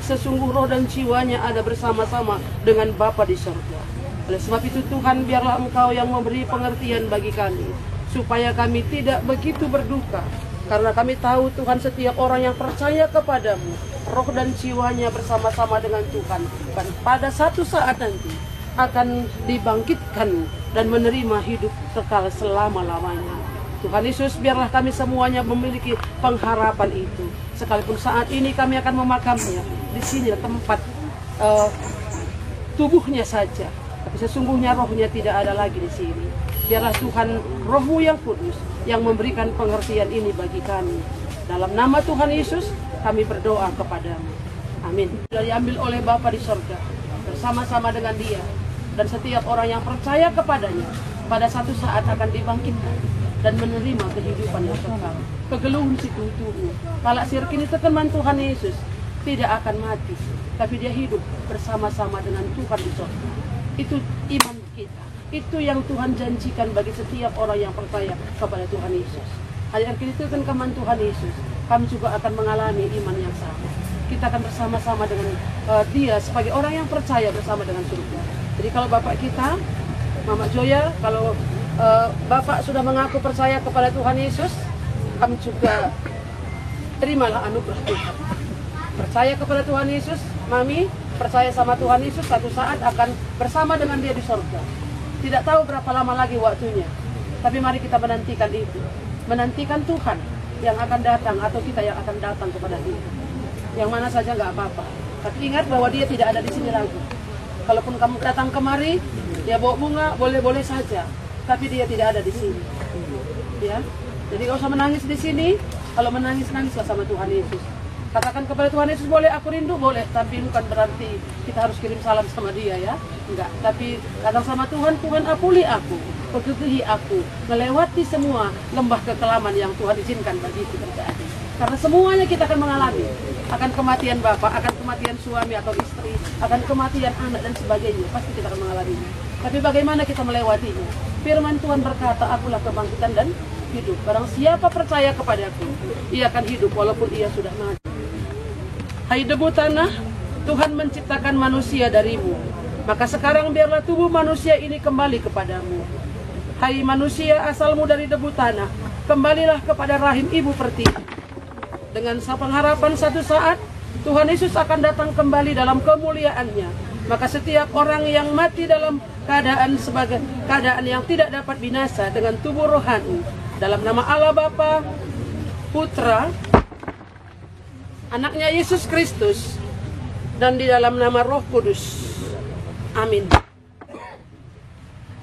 Sesungguh roh dan jiwanya ada bersama-sama dengan Bapa di surga. Oleh sebab itu Tuhan, biarlah Engkau yang memberi pengertian bagi kami, supaya kami tidak begitu berduka, karena kami tahu Tuhan setiap orang yang percaya kepadamu, roh dan jiwanya bersama-sama dengan Tuhan, dan pada satu saat nanti akan dibangkitkan dan menerima hidup kekal selama-lamanya. Tuhan Yesus, biarlah kami semuanya memiliki pengharapan itu. Sekalipun saat ini kami akan memakamnya, di sini tempat tubuhnya saja, tapi sesungguhnya rohnya tidak ada lagi di sini. Biarlah Tuhan, Roh-Mu yang kudus yang memberikan pengertian ini bagi kami. Dalam nama Tuhan Yesus kami berdoa kepadamu. Amin. Sudah diambil oleh Bapa di surga bersama-sama dengan Dia, dan setiap orang yang percaya kepadanya pada satu saat akan dibangkitkan dan menerima kehidupan yang kekal. Kegeluhun si tubuh. Kalau sirkini teman Tuhan Yesus tidak akan mati, tapi dia hidup bersama-sama dengan Tuhan di surga. Itu iman kita. Itu yang Tuhan janjikan bagi setiap orang yang percaya kepada Tuhan Yesus. Ayat kita kan keman Tuhan Yesus, kami juga akan mengalami iman yang sama. Kita akan bersama-sama dengan Dia sebagai orang yang percaya bersama dengan surga. Jadi kalau Bapak kita, Mama Joya, kalau Bapak sudah mengaku percaya kepada Tuhan Yesus, kami juga terimalah anugerah Tuhan. Percaya kepada Tuhan Yesus, Mami, percaya sama Tuhan Yesus, satu saat akan bersama dengan Dia di surga. Tidak tahu berapa lama lagi waktunya, tapi mari kita menantikan itu. Menantikan Tuhan yang akan datang atau kita yang akan datang kepada Dia. Yang mana saja nggak apa-apa. Tapi ingat bahwa Dia tidak ada di sini lagi. Kalaupun kamu datang kemari, Dia bawa bunga, boleh-boleh saja. Tapi Dia tidak ada di sini. Ya, jadi gak usah menangis di sini. Kalau menangis, nangislah sama Tuhan Yesus. Katakan kepada Tuhan Yesus, boleh aku rindu, boleh. Tapi bukan berarti kita harus kirim salam sama Dia, ya. Enggak. Tapi katakan sama Tuhan, Tuhan ampuni aku, pekerjahi aku, melewati semua lembah kekelaman yang Tuhan izinkan bagi kita terjadi. Karena semuanya kita akan mengalami. Akan kematian bapak, akan kematian suami atau istri, akan kematian anak dan sebagainya. Pasti kita akan mengalaminya. Tapi bagaimana kita melewatinya? Firman Tuhan berkata, akulah kebangkitan dan hidup. Barang siapa percaya kepadaku, ia akan hidup walaupun ia sudah mati. Hai debu tanah, Tuhan menciptakan manusia darimu. Maka sekarang biarlah tubuh manusia ini kembali kepadamu. Hai manusia asalmu dari debu tanah, kembalilah kepada rahim ibu pertiwi. Dengan pengharapan satu saat, Tuhan Yesus akan datang kembali dalam kemuliaannya. Maka setiap orang yang mati dalam keadaan sebagai keadaan yang tidak dapat binasa dengan tubuh rohani, dalam nama Allah Bapa, Putra, Anaknya Yesus Kristus, dan di dalam nama Roh Kudus. Amin.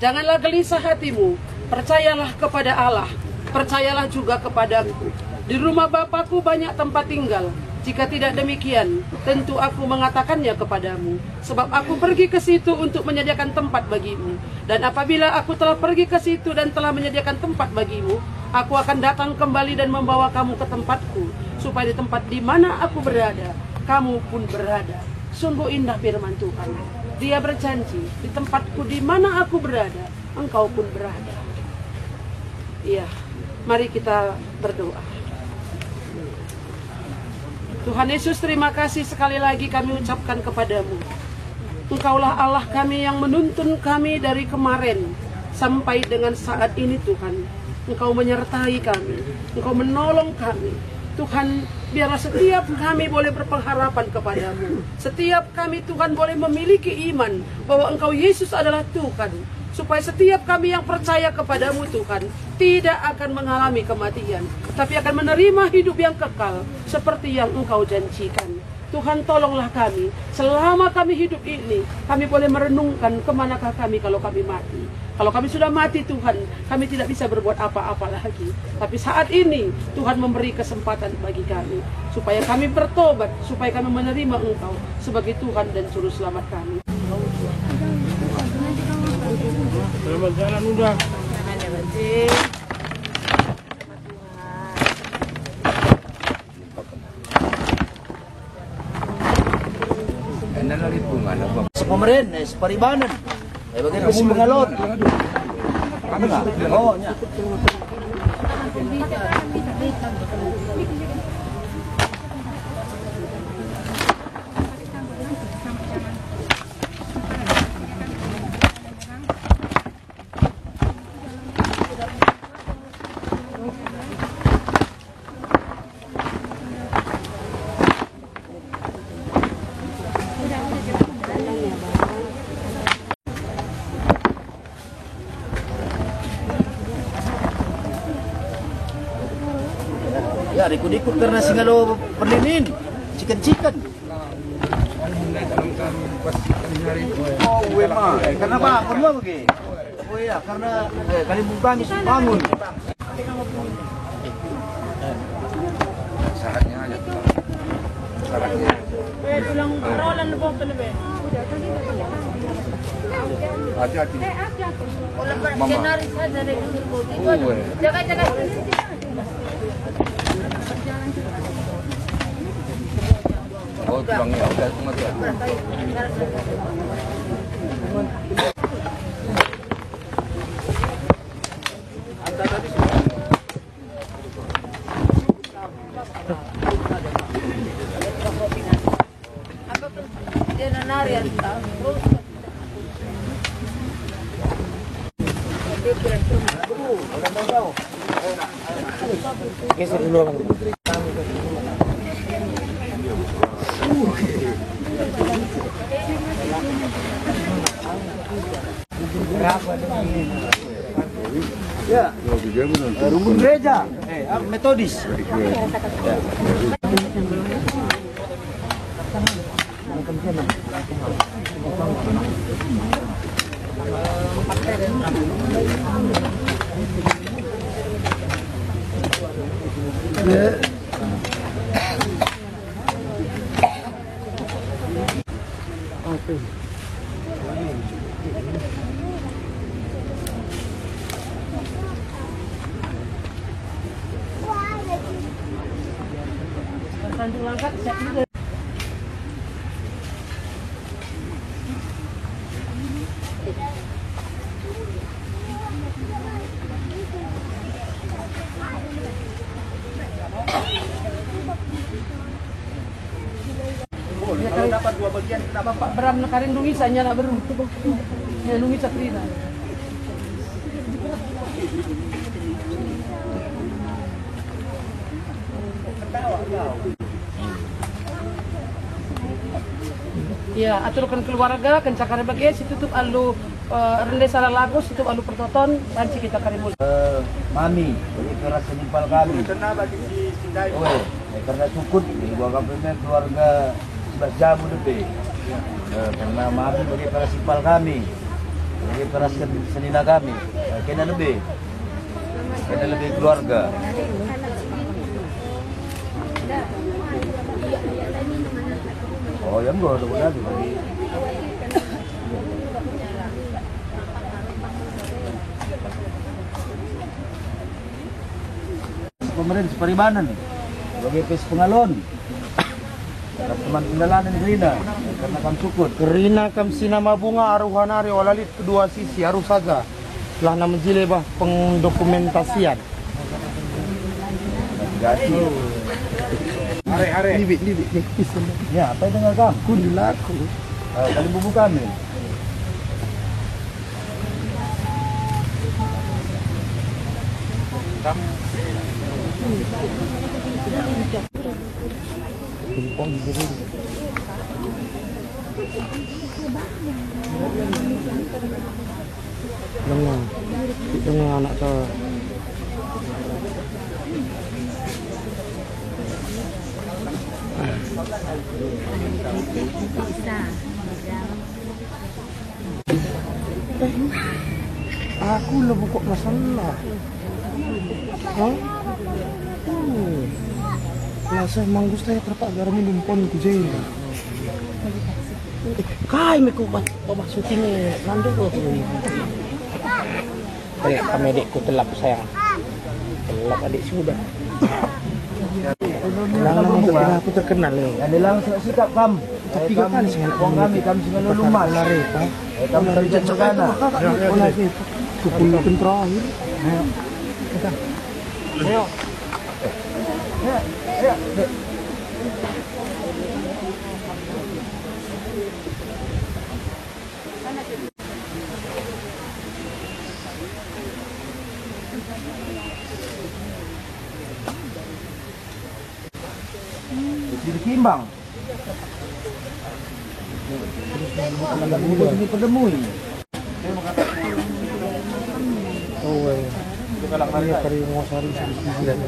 Janganlah gelisah hatimu, percayalah kepada Allah, percayalah juga kepadaku. Di rumah Bapakku banyak tempat tinggal. Jika tidak demikian, tentu aku mengatakannya kepadamu, sebab aku pergi ke situ untuk menyediakan tempat bagimu. Dan apabila aku telah pergi ke situ dan telah menyediakan tempat bagimu, aku akan datang kembali dan membawa kamu ke tempatku, supaya di tempat di mana aku berada, kamu pun berada. Sungguh indah firman Tuhan. Dia berjanji, di tempatku di mana aku berada, engkau pun berada. Iya, mari kita berdoa. Tuhan Yesus, terima kasih sekali lagi kami ucapkan kepadamu. Engkaulah Allah kami yang menuntun kami dari kemarin sampai dengan saat ini Tuhan. Engkau menyertai kami, Engkau menolong kami. Tuhan, biarlah setiap kami boleh berpengharapan kepadamu. Setiap kami Tuhan boleh memiliki iman bahwa Engkau Yesus adalah Tuhan. Supaya setiap kami yang percaya kepadamu Tuhan tidak akan mengalami kematian, tapi akan menerima hidup yang kekal seperti yang Engkau janjikan. Tuhan, tolonglah kami selama kami hidup ini, kami boleh merenungkan kemanakah kami kalau kami mati. Kalau kami sudah mati Tuhan, kami tidak bisa berbuat apa-apa lagi. Tapi saat ini Tuhan memberi kesempatan bagi kami supaya kami bertobat, supaya kami menerima Engkau sebagai Tuhan dan Juru Selamat kami. Selamat jalan udah. Pemerintah, separibanan. Bagaimana sih mengalon? Ada nggak? Oh, nya. Ya, ikut-ikut karena singalo perlinin, chicken. Oh, wema. Kenapa? Kedua begini. Oh iya, karena kali kami bangun. Saatnya aja. Saatnya. Pulang rolan po pelebe. Hati-hati. Mama. Jaga. Oh, tulangnya udah mati. Dia nari Geser dulu. Ya, rumpun gereja, metodis. Kalau dapat dua bagian, kenapa Pak Bram nakarin dungisanya nak beru? Ya dungis Sakrina. Ya, aturkan keluarga, kencakar bagi, situtup alu rende salah lagu, situtup alu pertoton, ranci kita karimul. Mami, bagi keras senimpal kami. Oh, karena cukup, gua kampungnya keluarga 11 jam lebih. Karena mami bagi keras senimpal kami, bagi keras senina kami, kena lebih keluarga. Oh, yang gua udah dibagi. Pemerintah Paribanan sebagai pes pengalon. Teman kendalanan Gerina karena kam sukut. Gerina kam sinama bunga aruhanari olalit kedua sisi aru saja. Telah nama jilebah pengdokumentasian. Jadi. Are. Libik. Ya, apa dengan kam? Kundilaku. Kali bubu kami. Dengan anak saya. Aku lebih kok masalah. Hah? Nasa manggus tayo terpak garami lumpon ko jail. Kai me ko ba syuting nando ko. Kayak kami adik ko telap sayang. Telap adik sudah. Aku terkenal nih. Ada langsung sikap kam. Tapi kan kami selalu lumal lari. Kamu dari Jakarta. Sepuluh terakhir. Ayo. Ya. Ditimbang. Terus diperdemui. Oh, ini kari ngosari lihat.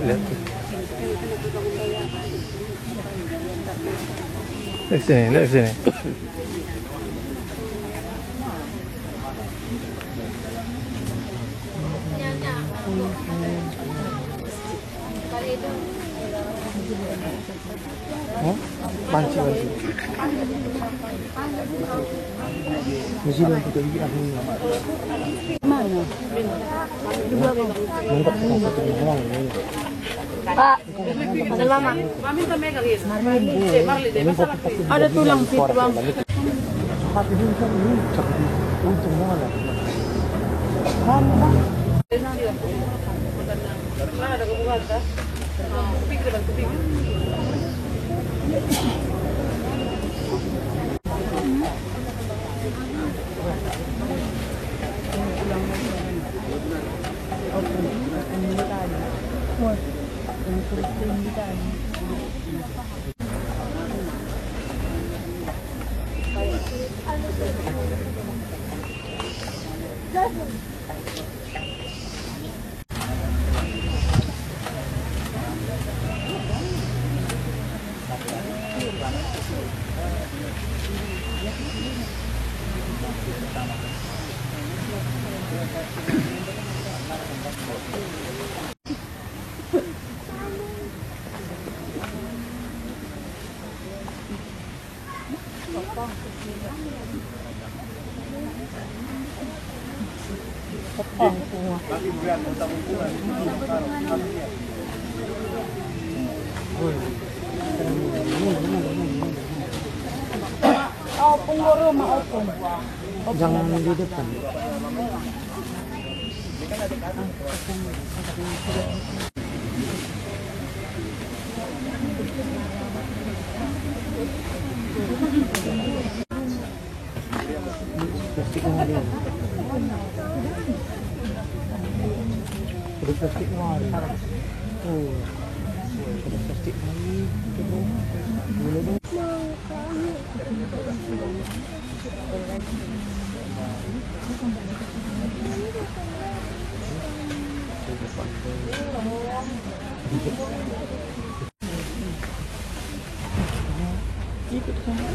Lihat sini. Panci. Mesti nanti kita bikin aku. Mana? Mantap satu orang ini. Pak, ada lama. Ada tulang fit bang. Tapi ini kan ini untung mana? Ada kebukaan tak? Pikir. Jangan di depan. Plastiknya dia. Plastiknya. Oh. Plastik lagi. Boleh dong. Ikut sama.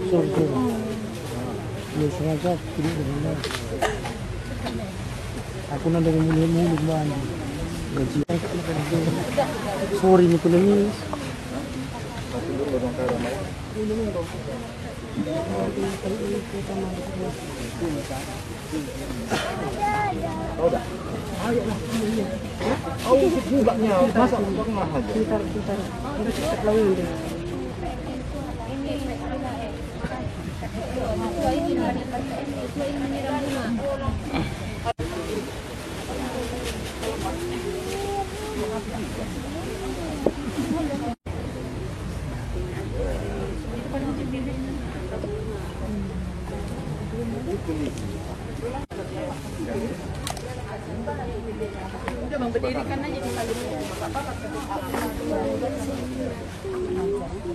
Sorry. Lu sengaja kirim ke mana? puna dari mulut banget. Gaji sorry nih pun nangis. Oh, bukannya masak tengah aja. Bentar. Udah cepat lawin deh. Udah bang, berdirikan aja di paling.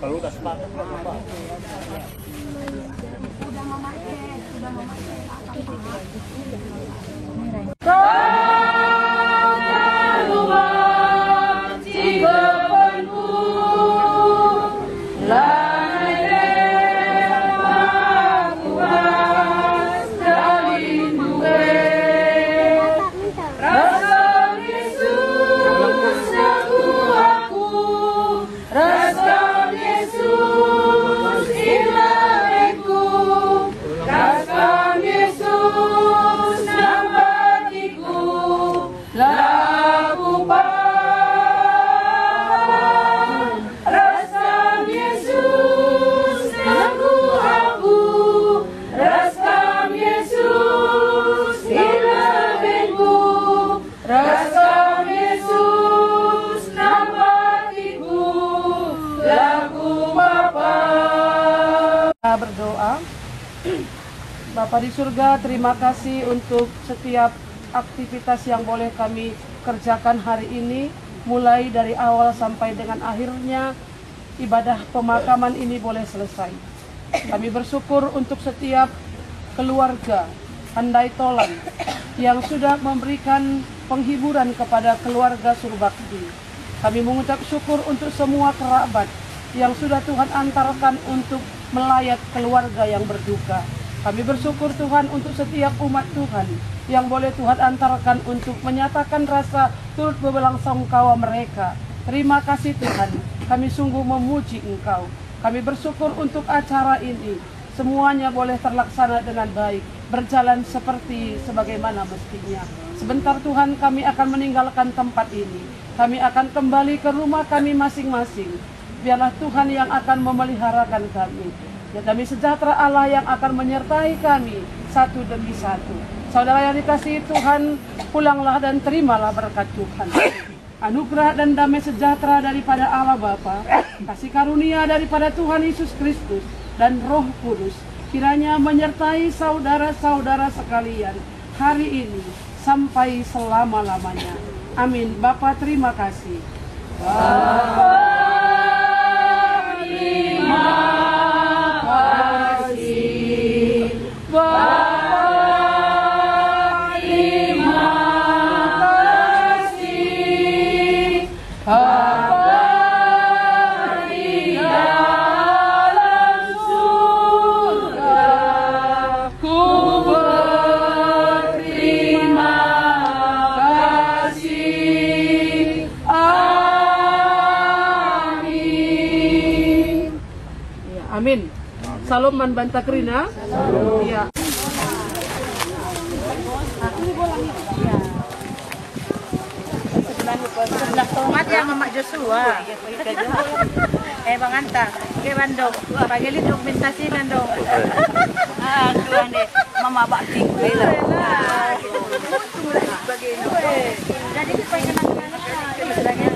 Kalau udah sepakat apa? Berdoa. Bapa di surga, terima kasih untuk setiap aktivitas yang boleh kami kerjakan hari ini, mulai dari awal sampai dengan akhirnya ibadah pemakaman ini boleh selesai. Kami bersyukur untuk setiap keluarga Handai Tolan yang sudah memberikan penghiburan kepada keluarga Surbakti. Kami mengucap syukur untuk semua kerabat yang sudah Tuhan antarkan untuk melayat keluarga yang berduka. Kami bersyukur Tuhan untuk setiap umat Tuhan yang boleh Tuhan antarkan untuk menyatakan rasa turut berbelasungkawa mereka. Terima kasih Tuhan, kami sungguh memuji Engkau. Kami bersyukur untuk acara ini, semuanya boleh terlaksana dengan baik, berjalan seperti sebagaimana mestinya. Sebentar Tuhan, kami akan meninggalkan tempat ini. Kami akan kembali ke rumah kami masing-masing. Biarlah Tuhan yang akan memeliharakan kami. Ya, demi sejahtera Allah yang akan menyertai kami satu demi satu. Saudara yang dikasihi Tuhan, pulanglah dan terimalah berkat Tuhan. Anugerah dan damai sejahtera daripada Allah Bapa, kasih karunia daripada Tuhan Yesus Kristus dan Roh Kudus kiranya menyertai saudara-saudara sekalian hari ini sampai selama-lamanya. Amin. Bapa terima kasih. Amin. Salam man Bantakrina. Iya. Sebelah tomat ya Mama Joshua. Bang Anta, ke Bandung. Pagili dokumentasi Bandung. Tuan deh, Mama bakti gue lah. Jadi kita kenal-kenal. Sedangnya